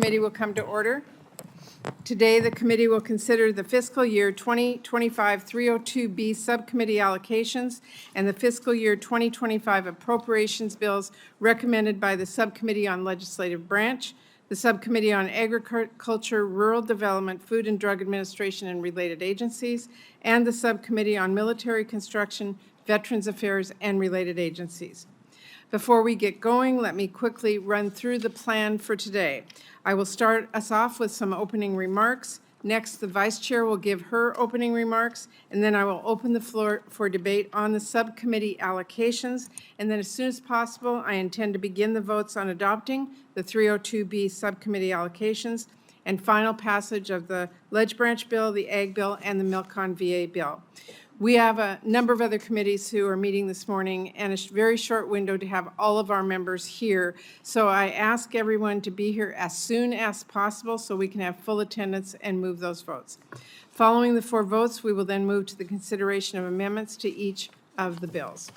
committee will come to order. Today, the committee will consider the fiscal year 2025 302B subcommittee allocations and the fiscal year 2025 appropriations bills recommended by the Subcommittee on Legislative Branch, the Subcommittee on Agriculture, Rural Development, Food and Drug Administration and related agencies, and the Subcommittee on Military Construction, Veterans Affairs, and related agencies. Before we get going, let me quickly run through the plan for today. I will start us off with some opening remarks. Next, the Vice Chair will give her opening remarks, and then I will open the floor for debate on the subcommittee allocations. And then as soon as possible, I intend to begin the votes on adopting the 302B subcommittee allocations and final passage of the Ledge Branch Bill, the Ag Bill, and the Milcon VA Bill. We have a number of other committees who are meeting this morning and a very short window to have all of our members here. So I ask everyone to be here as soon as possible so we can have full attendance and move those votes. Following the 4 votes, we will then move to the consideration of amendments to each of the bills.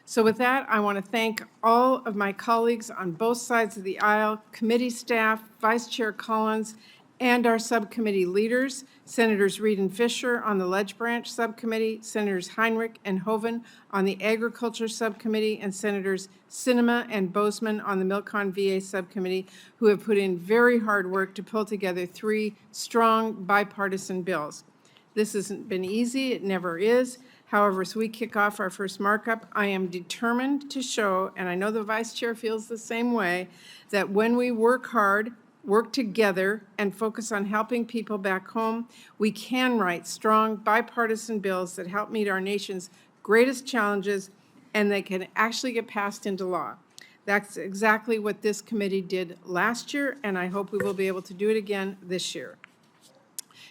So with that, I want to thank all of my colleagues on both sides of the aisle, committee staff, Vice Chair Collins, and our subcommittee leaders, Senators Reed and Fisher on the Ledge Branch Subcommittee, Senators Heinrich and Hoeven on the Agriculture Subcommittee, and Senators Sinema and Bozeman on the Milcon VA Subcommittee, who have put in very hard work to pull together 3 strong bipartisan bills. This hasn't been easy, it never is. However, as we kick off our first markup, I am determined to show, and I know the Vice Chair feels the same way, that when we work hard, work together, and focus on helping people back home, we can write strong bipartisan bills that help meet our nation's greatest challenges and they can actually get passed into law. That's exactly what this committee did last year, and I hope we will be able to do it again this year.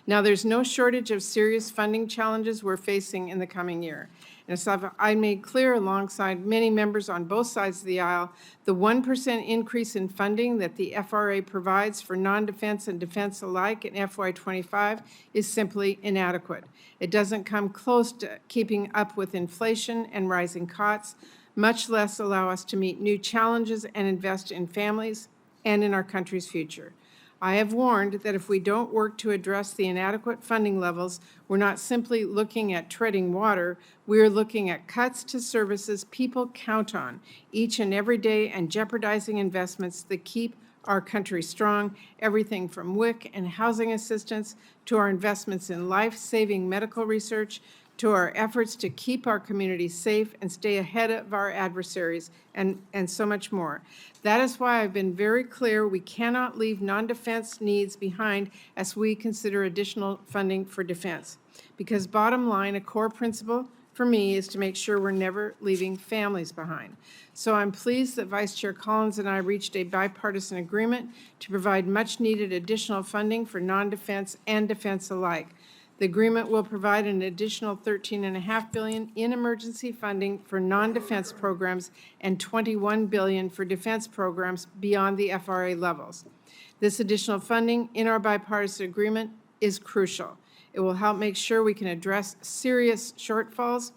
Now, there's no shortage of serious funding challenges we're facing in the coming year. And as I made clear alongside many members on both sides of the aisle, the 1% increase in funding that the FRA provides for non-defense and defense alike in FY25 is simply inadequate. It doesn't come close to keeping up with inflation and rising costs, much less allow us to meet new challenges and invest in families and in our country's future. I have warned that if we don't work to address the inadequate funding levels, we're not simply looking at treading water, we're looking at cuts to services people count on each and every day and jeopardizing investments that keep our country strong, everything from WIC and housing assistance to our investments in life-saving medical research, to our efforts to keep our communities safe and stay ahead of our adversaries, and so much more. That is why I've been very clear we cannot leave non-defense needs behind as we consider additional funding for defense. Because bottom line, a core principle for me is to make sure we're never leaving families behind. So I'm pleased that Vice Chair Collins and I reached a bipartisan agreement to provide much needed additional funding for non-defense and defense alike. The agreement will provide an additional $13.5 billion in emergency funding for non-defense programs and $21 billion for defense programs beyond the FRA levels. This additional funding in our bipartisan agreement is crucial. It will help make sure we can address serious shortfalls,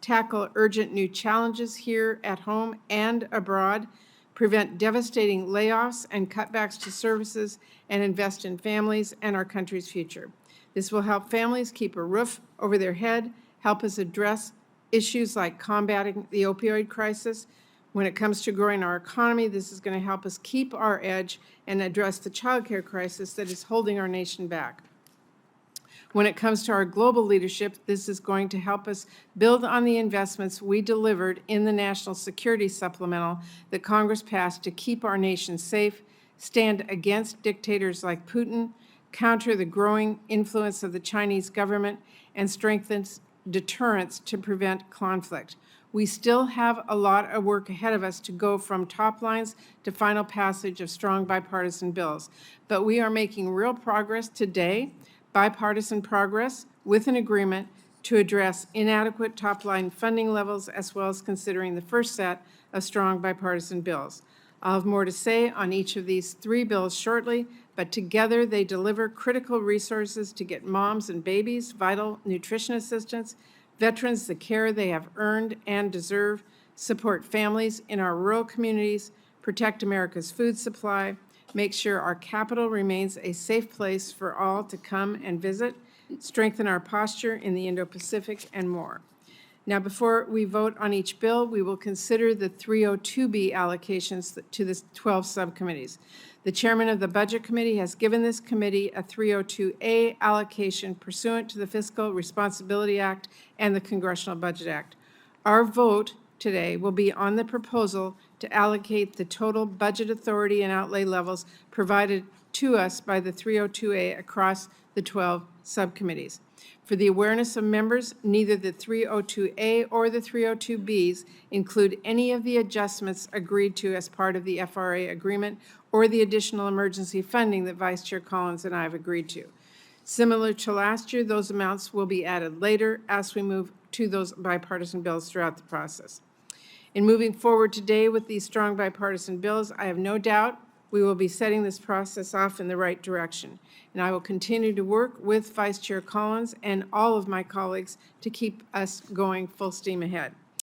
tackle urgent new challenges here at home and abroad, prevent devastating layoffs and cutbacks to services, and invest in families and our country's future. This will help families keep a roof over their head, help us address issues like combating the opioid crisis. When it comes to growing our economy, this is going to help us keep our edge and address the child care crisis that is holding our nation back. When it comes to our global leadership, this is going to help us build on the investments we delivered in the National Security Supplemental that Congress passed to keep our nation safe, stand against dictators like Putin, counter the growing influence of the Chinese government, and strengthen deterrence to prevent conflict. We still have a lot of work ahead of us to go from top lines to final passage of strong bipartisan bills. But we are making real progress today, bipartisan progress with an agreement to address inadequate top-line funding levels as well as considering the first set of strong bipartisan bills. I'll have more to say on each of these 3 bills shortly, but together they deliver critical resources to get moms and babies vital nutrition assistance, veterans the care they have earned and deserve, support families in our rural communities, protect America's food supply, make sure our capital remains a safe place for all to come and visit, strengthen our posture in the Indo-Pacific, and more. Now, before we vote on each bill, we will consider the 302B allocations to the 12 subcommittees. The chairman of the Budget Committee has given this committee a 302A allocation pursuant to the Fiscal Responsibility Act and the Congressional Budget Act. Our vote today will be on the proposal to allocate the total budget authority and outlay levels provided to us by the 302A across the 12 subcommittees. For the awareness of members, neither the 302A or the 302Bs include any of the adjustments agreed to as part of the FRA agreement or the additional emergency funding that Vice Chair Collins and I have agreed to. Similar to last year, those amounts will be added later as we move to those bipartisan bills throughout the process. In moving forward today with these strong bipartisan bills, I have no doubt we will be setting this process off in the right direction. And I will continue to work with Vice Chair Collins and all of my colleagues to keep us going full steam ahead.